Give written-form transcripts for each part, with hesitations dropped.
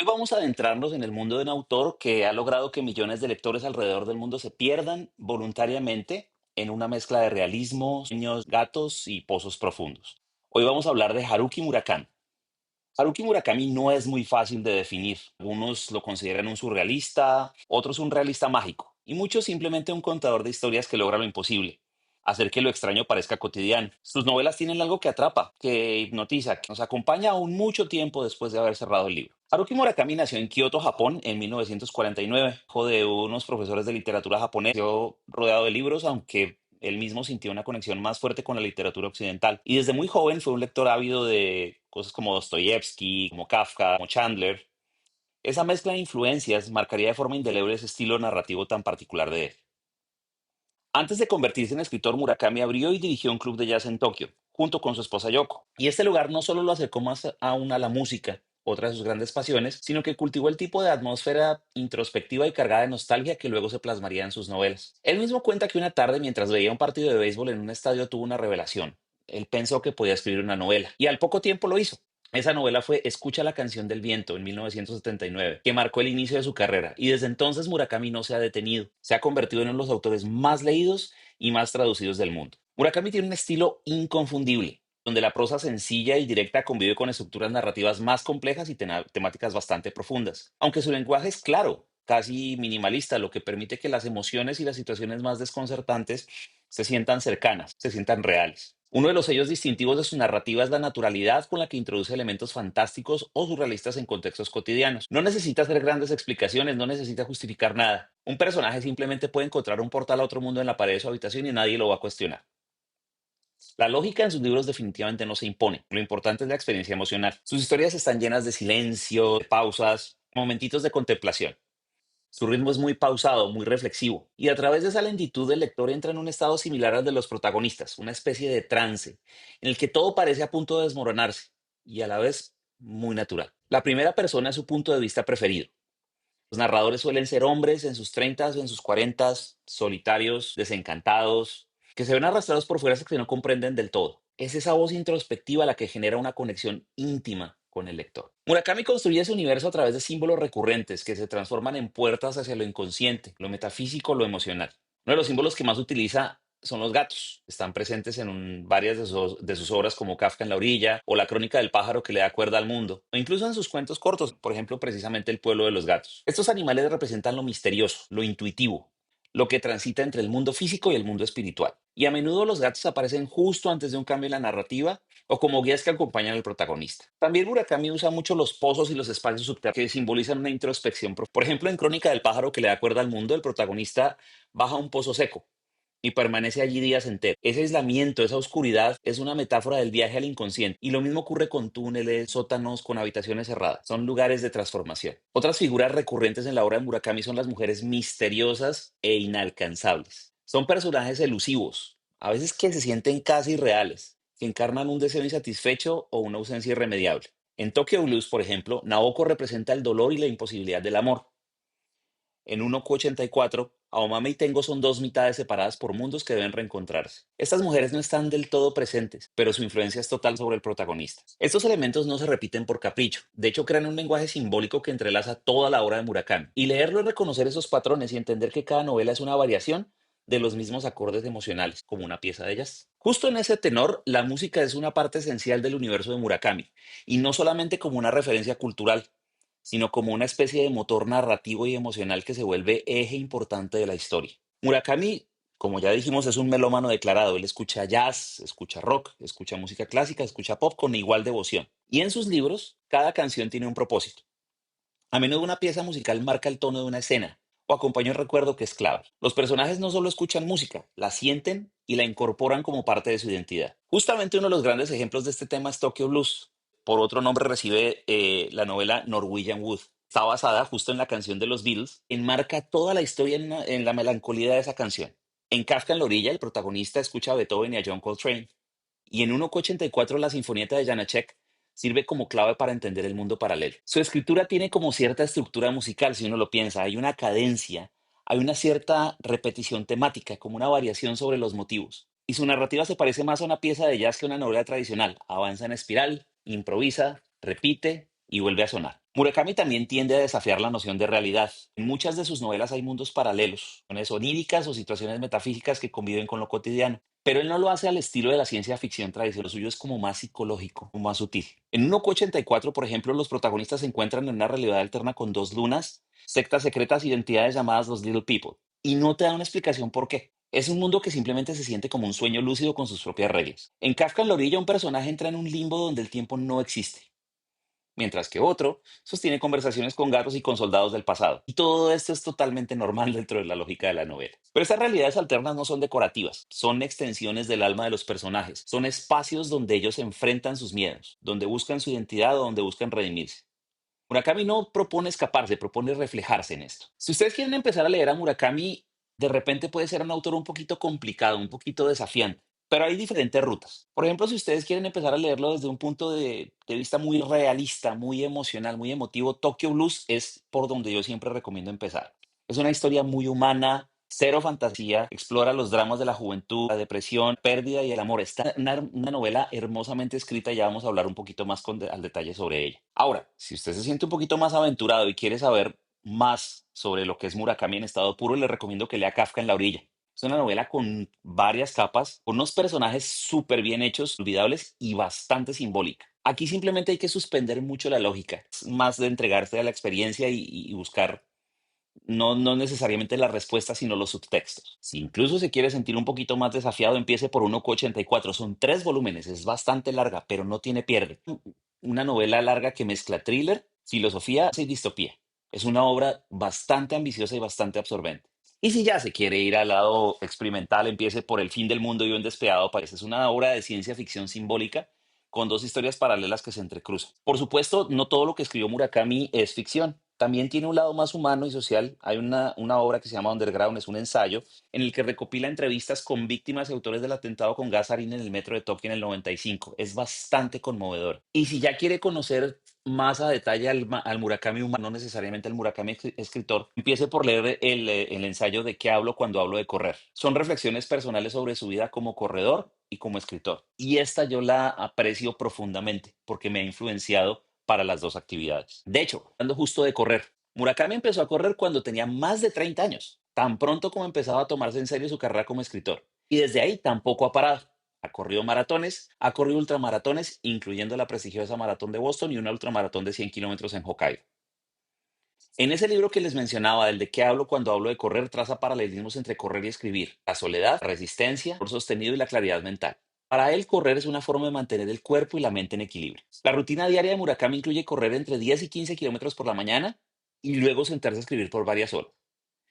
Hoy vamos a adentrarnos en el mundo de un autor que ha logrado que millones de lectores alrededor del mundo se pierdan voluntariamente en una mezcla de realismo, sueños, gatos y pozos profundos. Hoy vamos a hablar de Haruki Murakami. Haruki Murakami no es muy fácil de definir. Algunos lo consideran un surrealista, otros un realista mágico, y muchos simplemente un contador de historias que logra lo imposible, hacer que lo extraño parezca cotidiano. Sus novelas tienen algo que atrapa, que hipnotiza, que nos acompaña aún mucho tiempo después de haber cerrado el libro. Haruki Murakami nació en Kioto, Japón, en 1949, hijo de unos profesores de literatura japonés. Creció rodeado de libros, aunque él mismo sintió una conexión más fuerte con la literatura occidental. Y desde muy joven fue un lector ávido de cosas como Dostoyevsky, como Kafka, como Chandler. Esa mezcla de influencias marcaría de forma indeleble ese estilo narrativo tan particular de él. Antes de convertirse en escritor, Murakami abrió y dirigió un club de jazz en Tokio, junto con su esposa Yoko. Y este lugar no solo lo acercó más aún a la música, otra de sus grandes pasiones, sino que cultivó el tipo de atmósfera introspectiva y cargada de nostalgia que luego se plasmaría en sus novelas. Él mismo cuenta que una tarde, mientras veía un partido de béisbol en un estadio, tuvo una revelación. Él pensó que podía escribir una novela, y al poco tiempo lo hizo. Esa novela fue Escucha la canción del viento en 1979, que marcó el inicio de su carrera, y desde entonces Murakami no se ha detenido. Se ha convertido en uno de los autores más leídos y más traducidos del mundo. Murakami tiene un estilo inconfundible, donde la prosa sencilla y directa convive con estructuras narrativas más complejas y temáticas bastante profundas. Aunque su lenguaje es claro, casi minimalista, lo que permite que las emociones y las situaciones más desconcertantes se sientan cercanas, se sientan reales. Uno de los sellos distintivos de su narrativa es la naturalidad con la que introduce elementos fantásticos o surrealistas en contextos cotidianos. No necesita hacer grandes explicaciones, no necesita justificar nada. Un personaje simplemente puede encontrar un portal a otro mundo en la pared de su habitación y nadie lo va a cuestionar. La lógica en sus libros definitivamente no se impone. Lo importante es la experiencia emocional. Sus historias están llenas de silencio, de pausas, momentitos de contemplación. Su ritmo es muy pausado, muy reflexivo, y a través de esa lentitud el lector entra en un estado similar al de los protagonistas, una especie de trance, en el que todo parece a punto de desmoronarse, y a la vez muy natural. La primera persona es su punto de vista preferido. Los narradores suelen ser hombres en sus 30 o en sus 40, solitarios, desencantados, que se ven arrastrados por fuerzas que no comprenden del todo. Es esa voz introspectiva la que genera una conexión íntima con el lector. Murakami construye ese universo a través de símbolos recurrentes que se transforman en puertas hacia lo inconsciente, lo metafísico, lo emocional. Uno de los símbolos que más utiliza son los gatos. Están presentes en varias de sus obras como Kafka en la orilla o La crónica del pájaro que le da cuerda al mundo, o incluso en sus cuentos cortos, por ejemplo, precisamente El pueblo de los gatos. Estos animales representan lo misterioso, lo intuitivo, lo que transita entre el mundo físico y el mundo espiritual. Y a menudo los gatos aparecen justo antes de un cambio en la narrativa o como guías que acompañan al protagonista. También Murakami usa mucho los pozos y los espacios subterráneos que simbolizan una introspección. Por ejemplo, en Crónica del pájaro que le da cuerda al mundo, el protagonista baja a un pozo seco y permanece allí días enteros. Ese aislamiento, esa oscuridad, es una metáfora del viaje al inconsciente. Y lo mismo ocurre con túneles, sótanos, con habitaciones cerradas. Son lugares de transformación. Otras figuras recurrentes en la obra de Murakami son las mujeres misteriosas e inalcanzables. Son personajes elusivos, a veces que se sienten casi reales, que encarnan un deseo insatisfecho o una ausencia irremediable. En Tokyo Blues, por ejemplo, Naoko representa el dolor y la imposibilidad del amor. En 1,84, Aomame y Tengo son dos mitades separadas por mundos que deben reencontrarse. Estas mujeres no están del todo presentes, pero su influencia es total sobre el protagonista. Estos elementos no se repiten por capricho, de hecho crean un lenguaje simbólico que entrelaza toda la obra de Murakami. Y leerlo es reconocer esos patrones y entender que cada novela es una variación de los mismos acordes emocionales, como una pieza de jazz. Justo en ese tenor, la música es una parte esencial del universo de Murakami, y no solamente como una referencia cultural, sino como una especie de motor narrativo y emocional que se vuelve eje importante de la historia. Murakami, como ya dijimos, es un melómano declarado. Él escucha jazz, escucha rock, escucha música clásica, escucha pop con igual devoción. Y en sus libros, cada canción tiene un propósito. A menudo una pieza musical marca el tono de una escena o acompaña un recuerdo que es clave. Los personajes no solo escuchan música, la sienten y la incorporan como parte de su identidad. Justamente uno de los grandes ejemplos de este tema es Tokyo Blues. Por otro nombre recibe la novela Norwegian Wood. Está basada justo en la canción de los Beatles, enmarca toda la historia en la melancolía de esa canción. En Kafka en la orilla, el protagonista escucha a Beethoven y a John Coltrane. Y en 1,84 la Sinfonieta de Janáček sirve como clave para entender el mundo paralelo. Su escritura tiene como cierta estructura musical, si uno lo piensa. Hay una cadencia, hay una cierta repetición temática, como una variación sobre los motivos. Y su narrativa se parece más a una pieza de jazz que a una novela tradicional. Avanza en espiral, improvisa, repite y vuelve a sonar. Murakami también tiende a desafiar la noción de realidad. En muchas de sus novelas hay mundos paralelos, situaciones oníricas o situaciones metafísicas que conviven con lo cotidiano. Pero él no lo hace al estilo de la ciencia ficción tradicional, lo suyo es como más psicológico, como más sutil. En 1984, por ejemplo, los protagonistas se encuentran en una realidad alterna con dos lunas, sectas secretas, identidades llamadas los Little People. Y no te da una explicación por qué. Es un mundo que simplemente se siente como un sueño lúcido con sus propias reglas. En Kafka en la orilla, un personaje entra en un limbo donde el tiempo no existe, mientras que otro sostiene conversaciones con gatos y con soldados del pasado. Y todo esto es totalmente normal dentro de la lógica de la novela. Pero estas realidades alternas no son decorativas, son extensiones del alma de los personajes, son espacios donde ellos enfrentan sus miedos, donde buscan su identidad o donde buscan redimirse. Murakami no propone escaparse, propone reflejarse en esto. Si ustedes quieren empezar a leer a Murakami, de repente puede ser un autor un poquito complicado, un poquito desafiante, pero hay diferentes rutas. Por ejemplo, si ustedes quieren empezar a leerlo desde un punto de vista muy realista, muy emocional, muy emotivo, Tokyo Blues es por donde yo siempre recomiendo empezar. Es una historia muy humana, cero fantasía, explora los dramas de la juventud, la depresión, pérdida y el amor. Está una novela hermosamente escrita y ya vamos a hablar un poquito más al detalle sobre ella. Ahora, si usted se siente un poquito más aventurado y quiere saber más sobre lo que es Murakami en estado puro, le recomiendo que lea Kafka en la orilla. Es una novela con varias capas, con unos personajes súper bien hechos, olvidables y bastante simbólica. Aquí simplemente hay que suspender mucho la lógica, es más de entregarse a la experiencia y buscar no necesariamente la respuesta, sino los subtextos. Si incluso se quiere sentir un poquito más desafiado, empiece por 1,84. Son 3 volúmenes, es bastante larga, pero no tiene pierde. Una novela larga que mezcla thriller, filosofía y distopía. Es una obra bastante ambiciosa y bastante absorbente. Y si ya se quiere ir al lado experimental, empiece por El fin del mundo y Un despiadado país. Es una obra de ciencia ficción simbólica con dos historias paralelas que se entrecruzan. Por supuesto, no todo lo que escribió Murakami es ficción. También tiene un lado más humano y social. Hay una obra que se llama Underground, es un ensayo en el que recopila entrevistas con víctimas y autores del atentado con gas sarín en el metro de Tokio en el 95. Es bastante conmovedor. Y si ya quiere conocer más a detalle al Murakami humano, no necesariamente al Murakami escritor, empiece por leer el ensayo de qué hablo cuando hablo de correr. Son reflexiones personales sobre su vida como corredor y como escritor. Y esta yo la aprecio profundamente porque me ha influenciado para las dos actividades. De hecho, hablando justo de correr, Murakami empezó a correr cuando tenía más de 30 años, tan pronto como empezaba a tomarse en serio su carrera como escritor. Y desde ahí tampoco ha parado. Ha corrido maratones, ha corrido ultramaratones, incluyendo la prestigiosa maratón de Boston y una ultramaratón de 100 kilómetros en Hokkaido. En ese libro que les mencionaba, el de qué hablo cuando hablo de correr, traza paralelismos entre correr y escribir, la soledad, la resistencia, el sostenido y la claridad mental. Para él, correr es una forma de mantener el cuerpo y la mente en equilibrio. La rutina diaria de Murakami incluye correr entre 10 y 15 kilómetros por la mañana y luego sentarse a escribir por varias horas.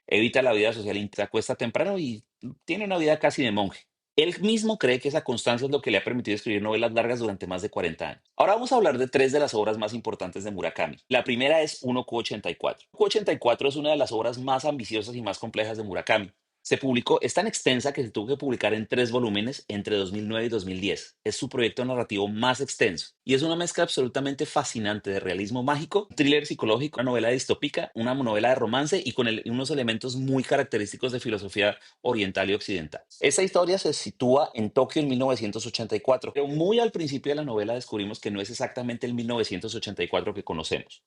Evita la vida social, se acuesta temprano y tiene una vida casi de monje. Él mismo cree que esa constancia es lo que le ha permitido escribir novelas largas durante más de 40 años. Ahora vamos a hablar de tres de las obras más importantes de Murakami. La primera es 1Q84. 1Q84 es una de las obras más ambiciosas y más complejas de Murakami. Se publicó, es tan extensa que se tuvo que publicar en 3 volúmenes entre 2009 y 2010. Es su proyecto narrativo más extenso y es una mezcla absolutamente fascinante de realismo mágico, thriller psicológico, una novela distópica, una novela de romance y con unos elementos muy característicos de filosofía oriental y occidental. Esta historia se sitúa en Tokio en 1984, pero muy al principio de la novela descubrimos que no es exactamente el 1984 que conocemos.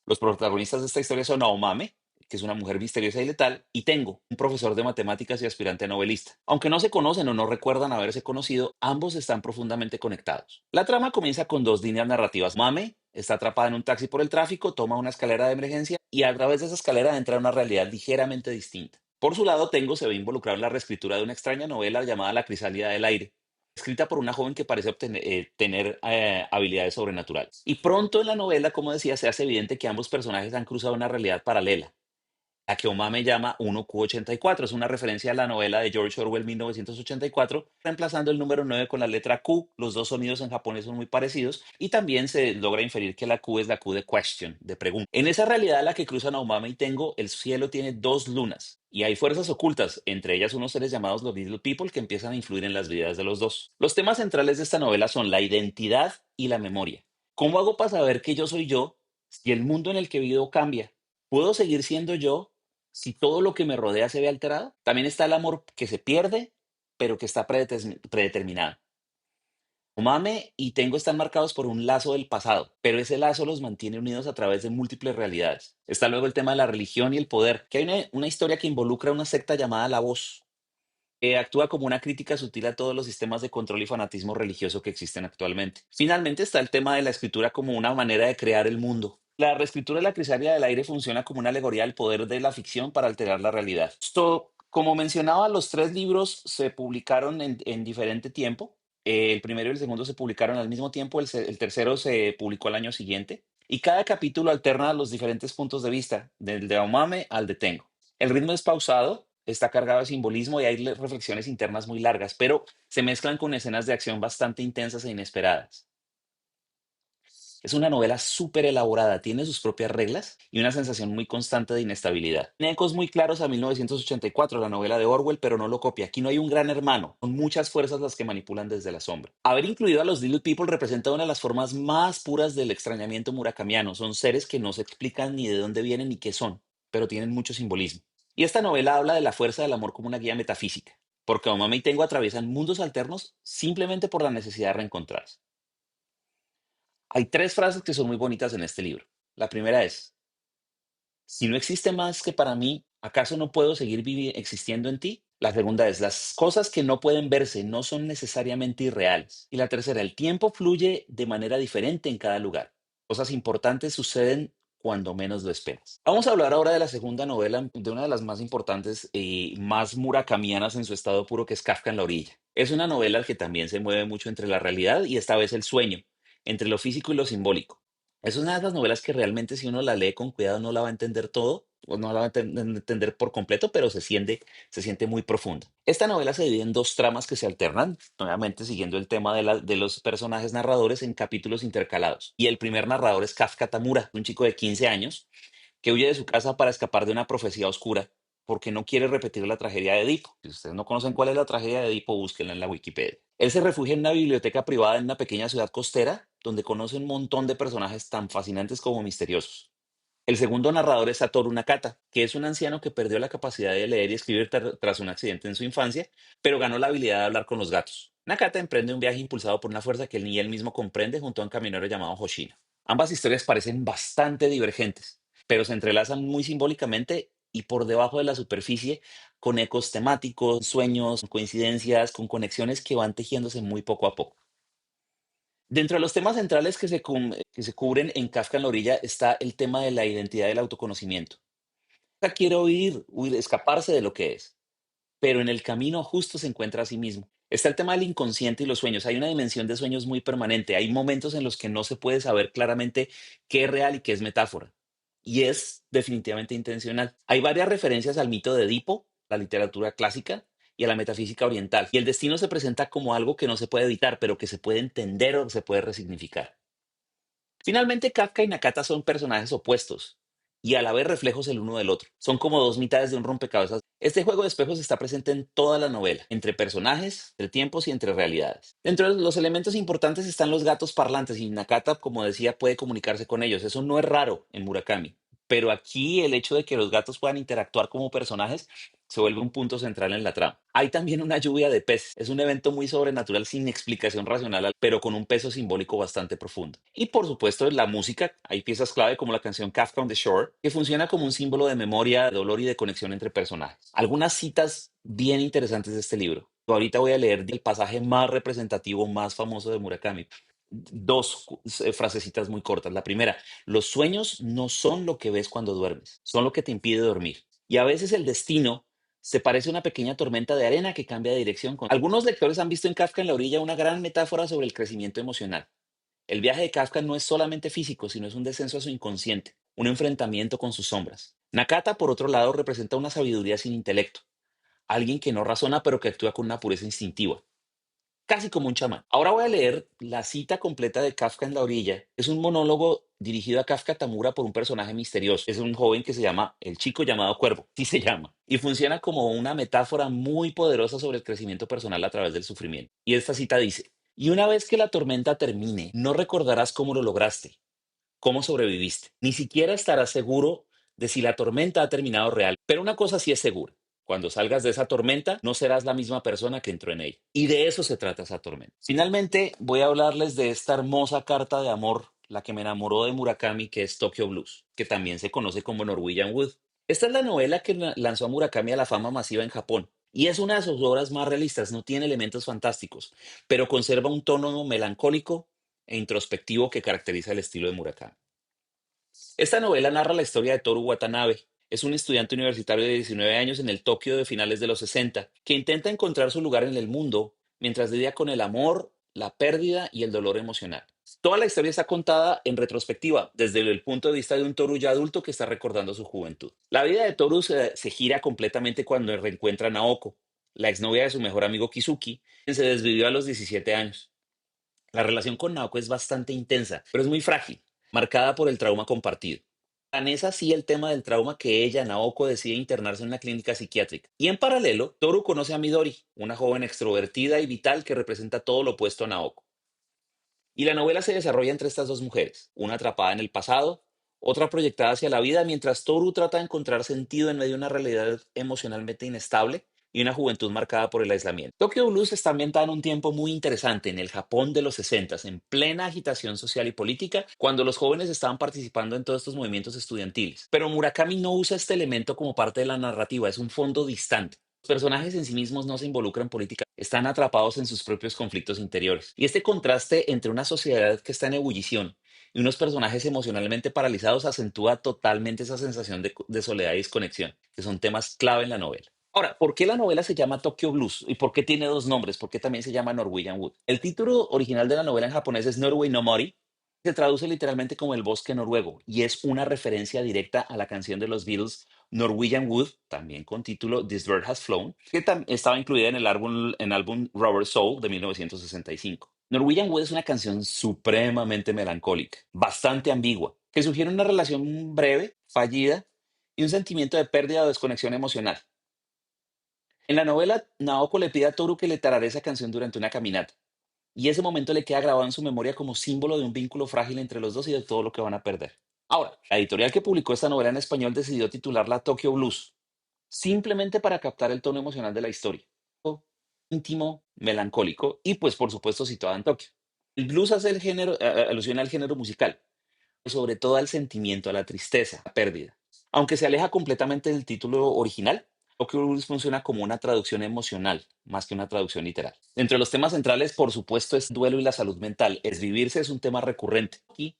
Los protagonistas de esta historia son Naomame, que es una mujer misteriosa y letal, y Tengo, un profesor de matemáticas y aspirante a novelista. Aunque no se conocen o no recuerdan haberse conocido, ambos están profundamente conectados. La trama comienza con dos líneas narrativas. Mame está atrapada en un taxi por el tráfico, toma una escalera de emergencia y a través de esa escalera entra a una realidad ligeramente distinta. Por su lado, Tengo se ve involucrado en la reescritura de una extraña novela llamada La crisálida del aire, escrita por una joven que parece tener habilidades sobrenaturales. Y pronto en la novela, como decía, se hace evidente que ambos personajes han cruzado una realidad paralela, la que Omame llama 1Q84. Es una referencia a la novela de George Orwell 1984, reemplazando el número 9 con la letra Q. Los dos sonidos en japonés son muy parecidos y también se logra inferir que la Q es la Q de question, de pregunta. En esa realidad a la que cruzan a Omame y Tengo, el cielo tiene dos lunas y hay fuerzas ocultas, entre ellas unos seres llamados los Little People que empiezan a influir en las vidas de los dos. Los temas centrales de esta novela son la identidad y la memoria. ¿Cómo hago para saber que yo soy yo si el mundo en el que vivo cambia? ¿Puedo seguir siendo yo si todo lo que me rodea se ve alterado? También está el amor que se pierde, pero que está predeterminado. Mame y Tengo están marcados por un lazo del pasado, pero ese lazo los mantiene unidos a través de múltiples realidades. Está luego el tema de la religión y el poder, que hay una historia que involucra una secta llamada La Voz, que actúa como una crítica sutil a todos los sistemas de control y fanatismo religioso que existen actualmente. Finalmente está el tema de la escritura como una manera de crear el mundo. La reescritura de la Crisaria del Aire funciona como una alegoría al poder de la ficción para alterar la realidad. Esto, como mencionaba, los tres libros se publicaron en diferente tiempo. El primero y el segundo se publicaron al mismo tiempo, el tercero se publicó al año siguiente. Y cada capítulo alterna los diferentes puntos de vista, del de Omame al de Tengo. El ritmo es pausado, está cargado de simbolismo y hay reflexiones internas muy largas, pero se mezclan con escenas de acción bastante intensas e inesperadas. Es una novela súper elaborada, tiene sus propias reglas y una sensación muy constante de inestabilidad. Tiene ecos muy claros a 1984, la novela de Orwell, pero no lo copia. Aquí no hay un gran hermano, son muchas fuerzas las que manipulan desde la sombra. Haber incluido a los Little People representa una de las formas más puras del extrañamiento murakamiano. Son seres que no se explican ni de dónde vienen ni qué son, pero tienen mucho simbolismo. Y esta novela habla de la fuerza del amor como una guía metafísica, porque Omama y Tengo atraviesan mundos alternos simplemente por la necesidad de reencontrarse. Hay tres frases que son muy bonitas en este libro. La primera es, si no existe más que para mí, ¿acaso no puedo seguir existiendo en ti? La segunda es, las cosas que no pueden verse no son necesariamente irreales. Y la tercera, el tiempo fluye de manera diferente en cada lugar. Cosas importantes suceden cuando menos lo esperas. Vamos a hablar ahora de la segunda novela, de una de las más importantes y más murakamianas en su estado puro, que es Kafka en la orilla. Es una novela que también se mueve mucho entre la realidad y esta vez el sueño, entre lo físico y lo simbólico. Es una de esas novelas que realmente si uno la lee con cuidado no la va a entender todo, o no la va a entender por completo, pero se siente muy profunda. Esta novela se divide en dos tramas que se alternan, nuevamente siguiendo el tema de los personajes narradores en capítulos intercalados. Y el primer narrador es Kafka Tamura, un chico de 15 años que huye de su casa para escapar de una profecía oscura porque no quiere repetir la tragedia de Edipo. Si ustedes no conocen cuál es la tragedia de Edipo, búsquenla en la Wikipedia. Él se refugia en una biblioteca privada en una pequeña ciudad costera donde conoce un montón de personajes tan fascinantes como misteriosos. El segundo narrador es Satoru Nakata, que es un anciano que perdió la capacidad de leer y escribir tras un accidente en su infancia, pero ganó la habilidad de hablar con los gatos. Nakata emprende un viaje impulsado por una fuerza que ni él mismo comprende junto a un camionero llamado Hoshino. Ambas historias parecen bastante divergentes, pero se entrelazan muy simbólicamente y por debajo de la superficie con ecos temáticos, sueños, coincidencias, con conexiones que van tejiéndose muy poco a poco. Dentro de los temas centrales que se cubren en Kafka en la orilla está el tema de la identidad del autoconocimiento. Kafka quiere huir, escaparse de lo que es, pero en el camino justo se encuentra a sí mismo. Está el tema del inconsciente y los sueños. Hay una dimensión de sueños muy permanente. Hay momentos en los que no se puede saber claramente qué es real y qué es metáfora. Y es definitivamente intencional. Hay varias referencias al mito de Edipo, la literatura clásica, y a la metafísica oriental. Y el destino se presenta como algo que no se puede evitar, pero que se puede entender o se puede resignificar. Finalmente, Kafka y Nakata son personajes opuestos y a la vez reflejos el uno del otro. Son como dos mitades de un rompecabezas. Este juego de espejos está presente en toda la novela, entre personajes, entre tiempos y entre realidades. Dentro de los elementos importantes están los gatos parlantes y Nakata, como decía, puede comunicarse con ellos. Eso no es raro en Murakami. Pero aquí el hecho de que los gatos puedan interactuar como personajes se vuelve un punto central en la trama. Hay también una lluvia de peces. Es un evento muy sobrenatural sin explicación racional, pero con un peso simbólico bastante profundo. Y por supuesto, la música. Hay piezas clave como la canción Kafka on the Shore, que funciona como un símbolo de memoria, de dolor y de conexión entre personajes. Algunas citas bien interesantes de este libro. Ahorita voy a leer el pasaje más representativo, más famoso de Murakami. Dos frasecitas muy cortas. La primera, los sueños no son lo que ves cuando duermes, son lo que te impide dormir. Y a veces el destino se parece a una pequeña tormenta de arena que cambia de dirección. Algunos lectores han visto en Kafka en la orilla una gran metáfora sobre el crecimiento emocional. El viaje de Kafka no es solamente físico, sino es un descenso a su inconsciente, un enfrentamiento con sus sombras. Nakata, por otro lado, representa una sabiduría sin intelecto, alguien que no razona pero que actúa con una pureza instintiva, casi como un chamán. Ahora voy a leer la cita completa de Kafka en la orilla. Es un monólogo dirigido a Kafka Tamura por un personaje misterioso. Es un joven que se llama El chico llamado Cuervo, sí se llama. Y funciona como una metáfora muy poderosa sobre el crecimiento personal a través del sufrimiento. Y esta cita dice, y una vez que la tormenta termine, no recordarás cómo lo lograste, cómo sobreviviste. Ni siquiera estarás seguro de si la tormenta ha terminado real. Pero una cosa sí es segura. Cuando salgas de esa tormenta, no serás la misma persona que entró en ella. Y de eso se trata esa tormenta. Finalmente, voy a hablarles de esta hermosa carta de amor, la que me enamoró de Murakami, que es Tokyo Blues, que también se conoce como Norwegian Wood. Esta es la novela que lanzó a Murakami a la fama masiva en Japón. Y es una de sus obras más realistas, no tiene elementos fantásticos, pero conserva un tono melancólico e introspectivo que caracteriza el estilo de Murakami. Esta novela narra la historia de Toru Watanabe. Es un estudiante universitario de 19 años en el Tokio de finales de los 60 que intenta encontrar su lugar en el mundo mientras lidia con el amor, la pérdida y el dolor emocional. Toda la historia está contada en retrospectiva, desde el punto de vista de un Toru ya adulto que está recordando su juventud. La vida de Toru se gira completamente cuando reencuentra a Naoko, la exnovia de su mejor amigo Kizuki, quien se desvivió a los 17 años. La relación con Naoko es bastante intensa, pero es muy frágil, marcada por el trauma compartido. Tan es así el tema del trauma que ella, Naoko, decide internarse en una clínica psiquiátrica. Y en paralelo, Toru conoce a Midori, una joven extrovertida y vital que representa todo lo opuesto a Naoko. Y la novela se desarrolla entre estas dos mujeres, una atrapada en el pasado, otra proyectada hacia la vida, mientras Toru trata de encontrar sentido en medio de una realidad emocionalmente inestable y una juventud marcada por el aislamiento. Tokyo Blues está ambientada en un tiempo muy interesante, en el Japón de los 60, en plena agitación social y política, cuando los jóvenes estaban participando en todos estos movimientos estudiantiles. Pero Murakami no usa este elemento como parte de la narrativa, es un fondo distante. Los personajes en sí mismos no se involucran en política, están atrapados en sus propios conflictos interiores. Y este contraste entre una sociedad que está en ebullición y unos personajes emocionalmente paralizados acentúa totalmente esa sensación de soledad y desconexión, que son temas clave en la novela. Ahora, ¿por qué la novela se llama Tokyo Blues? ¿Y por qué tiene dos nombres? ¿Por qué también se llama Norwegian Wood? El título original de la novela en japonés es Norway no Mori. Se traduce literalmente como el bosque noruego y es una referencia directa a la canción de los Beatles Norwegian Wood, también con título This Bird Has Flown, que estaba incluida en el álbum Rubber Soul de 1965. Norwegian Wood es una canción supremamente melancólica, bastante ambigua, que sugiere una relación breve, fallida y un sentimiento de pérdida o desconexión emocional. En la novela, Naoko le pide a Toru que le tarare esa canción durante una caminata, y ese momento le queda grabado en su memoria como símbolo de un vínculo frágil entre los dos y de todo lo que van a perder. Ahora, la editorial que publicó esta novela en español decidió titularla Tokyo Blues, simplemente para captar el tono emocional de la historia. Íntimo, melancólico y pues por supuesto situada en Tokio. El blues hace el género, alusión al género musical, sobre todo al sentimiento, a la tristeza, a la pérdida. Aunque se aleja completamente del título original, Tokyo Blues funciona como una traducción emocional, más que una traducción literal. Entre los temas centrales, por supuesto, es el duelo y la salud mental. Es vivirse es un tema recurrente. Aquí,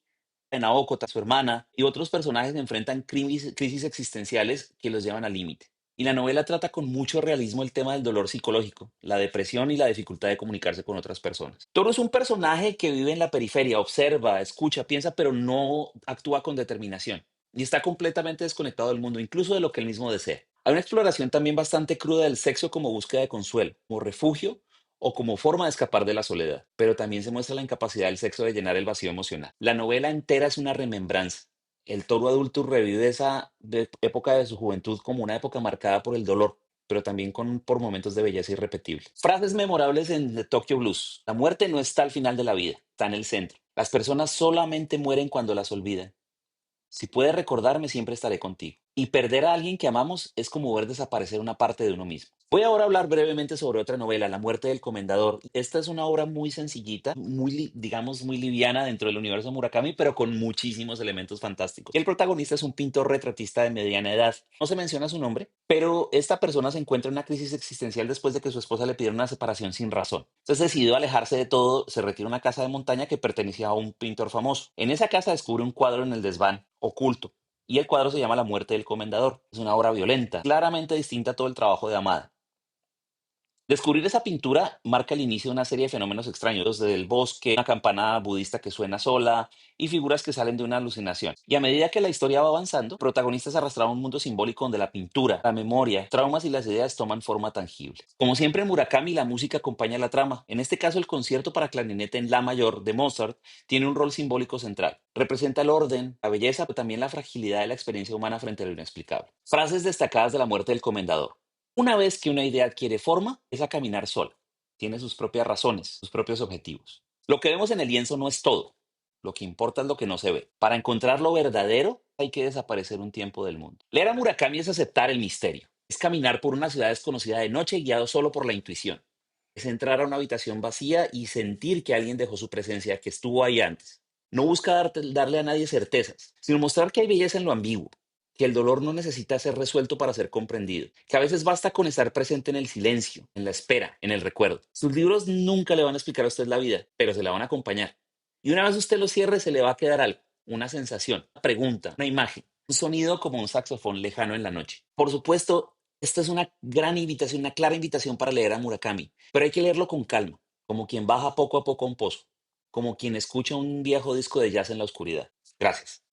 Naoko, su hermana y otros personajes enfrentan crisis existenciales que los llevan al límite. Y la novela trata con mucho realismo el tema del dolor psicológico, la depresión y la dificultad de comunicarse con otras personas. Toro es un personaje que vive en la periferia, observa, escucha, piensa, pero no actúa con determinación. Y está completamente desconectado del mundo, incluso de lo que él mismo desea. Hay una exploración también bastante cruda del sexo como búsqueda de consuelo, como refugio o como forma de escapar de la soledad, pero también se muestra la incapacidad del sexo de llenar el vacío emocional. La novela entera es una remembranza. El toro adulto revive esa época de su juventud como una época marcada por el dolor, pero también por momentos de belleza irrepetible. Frases memorables en The Tokyo Blues. La muerte no está al final de la vida, está en el centro. Las personas solamente mueren cuando las olvidan. Si puedes recordarme, siempre estaré contigo. Y perder a alguien que amamos es como ver desaparecer una parte de uno mismo. Voy ahora a hablar brevemente sobre otra novela, La muerte del comendador. Esta es una obra muy sencillita, digamos, muy liviana dentro del universo Murakami, pero con muchísimos elementos fantásticos. El protagonista es un pintor retratista de mediana edad. No se menciona su nombre, pero esta persona se encuentra en una crisis existencial después de que su esposa le pidiera una separación sin razón. Entonces decidió alejarse de todo, se retira a una casa de montaña que pertenecía a un pintor famoso. En esa casa descubre un cuadro en el desván, oculto, y el cuadro se llama La muerte del comendador. Es una obra violenta, claramente distinta a todo el trabajo de Amada. Descubrir esa pintura marca el inicio de una serie de fenómenos extraños, desde el bosque, una campana budista que suena sola y figuras que salen de una alucinación. Y a medida que la historia va avanzando, protagonistas arrastran a un mundo simbólico donde la pintura, la memoria, traumas y las ideas toman forma tangible. Como siempre en Murakami, la música acompaña la trama. En este caso, el concierto para clarinete en La mayor de Mozart tiene un rol simbólico central. Representa el orden, la belleza, pero también la fragilidad de la experiencia humana frente a lo inexplicable. Frases destacadas de La muerte del comendador. Una vez que una idea adquiere forma, es a caminar sola. Tiene sus propias razones, sus propios objetivos. Lo que vemos en el lienzo no es todo. Lo que importa es lo que no se ve. Para encontrar lo verdadero, hay que desaparecer un tiempo del mundo. Leer a Murakami es aceptar el misterio. Es caminar por una ciudad desconocida de noche guiado solo por la intuición. Es entrar a una habitación vacía y sentir que alguien dejó su presencia, que estuvo ahí antes. No busca darle a nadie certezas, sino mostrar que hay belleza en lo ambiguo, que el dolor no necesita ser resuelto para ser comprendido, que a veces basta con estar presente en el silencio, en la espera, en el recuerdo. Sus libros nunca le van a explicar a usted la vida, pero se la van a acompañar. Y una vez usted los cierre, se le va a quedar algo, una sensación, una pregunta, una imagen, un sonido como un saxofón lejano en la noche. Por supuesto, esta es una gran invitación, una clara invitación para leer a Murakami, pero hay que leerlo con calma, como quien baja poco a poco a un pozo, como quien escucha un viejo disco de jazz en la oscuridad. Gracias.